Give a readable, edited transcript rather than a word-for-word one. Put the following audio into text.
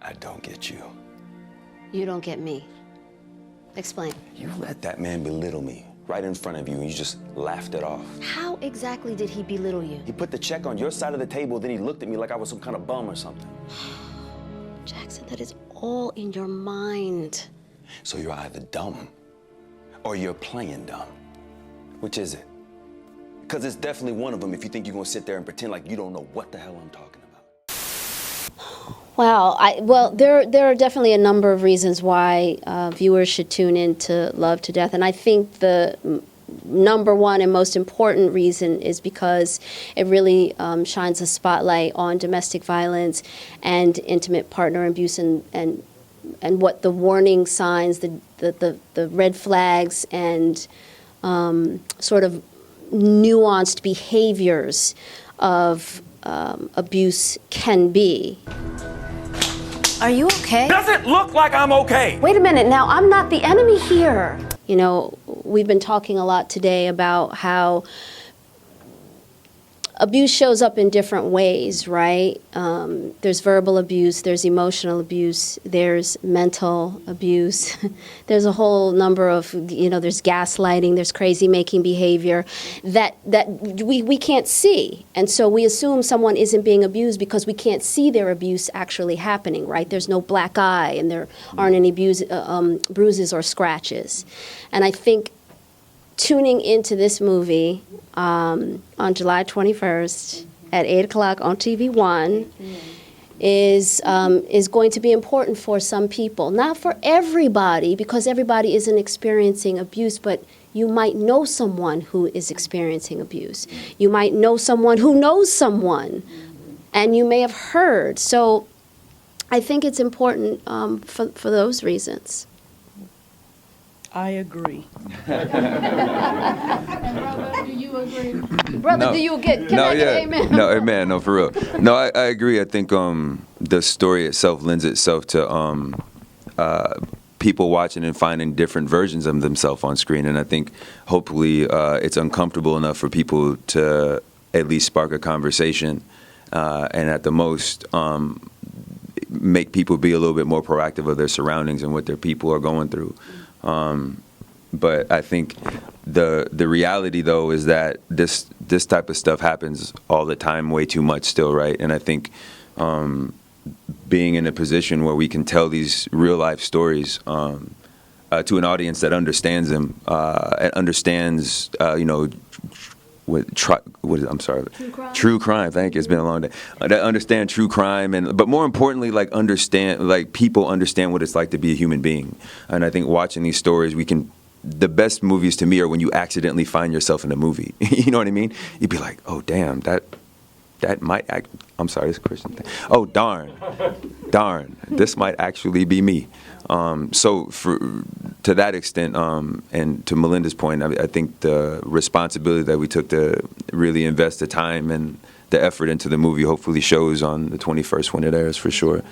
I don't get you. You don't get me. Explain. You let that man belittle me right in front of you, and you just laughed it off. How exactly did he belittle you? He put the check on your side of the table, then he looked at me like I was some kind of bum or something. Jackson, that is all in your mind. So you're either dumb or you're playing dumb. Which is it? Because it's definitely one of them if you think you're going to sit there and pretend like you don't know what the hell I'm talking about. Well, there are definitely a number of reasons why viewers should tune in to Love to Death. And I think the number one and most important reason is because it really shines a spotlight on domestic violence and intimate partner abuse and what the warning signs, the red flags and sort of nuanced behaviors of abuse can be. Are you okay? Doesn't look like I'm okay. Wait a minute now, I'm not the enemy here. You know, we've been talking a lot today about how abuse shows up in different ways, right? There's verbal abuse, there's emotional abuse, there's mental abuse. There's a whole number of, there's gaslighting, there's crazy making behavior that we can't see. And so we assume someone isn't being abused because we can't see their abuse actually happening, right? There's no black eye and there aren't any bruises or scratches. And I think tuning into this movie on July 21st at 8 o'clock on TV1 is going to be important for some people. Not for everybody, because everybody isn't experiencing abuse, but you might know someone who is experiencing abuse. You might know someone who knows someone, and you may have heard. So I think it's important for those reasons. I agree. Brother, do you agree? Brother, do you get? Can I get amen? No, amen. No, for real. No, I agree. I think the story itself lends itself to people watching and finding different versions of themselves on screen, and I think hopefully it's uncomfortable enough for people to at least spark a conversation, and at the most make people be a little bit more proactive of their surroundings and what their people are going through. But I think the reality, though, is that this type of stuff happens all the time, way too much still, right? And I think being in a position where we can tell these real life stories to an audience that understands them, and understands, True crime. Thank you. It's been a long day. That understand true crime, but more importantly, people understand what it's like to be a human being. And I think watching these stories, the best movies to me are when you accidentally find yourself in a movie. You know what I mean? You'd be like, oh damn, that might act. I'm sorry, it's a Christian thing. Oh darn, this might actually be me. So to that extent, and to Malinda's point, I think the responsibility that we took to really invest the time and the effort into the movie hopefully shows on the 21st when it airs, for sure.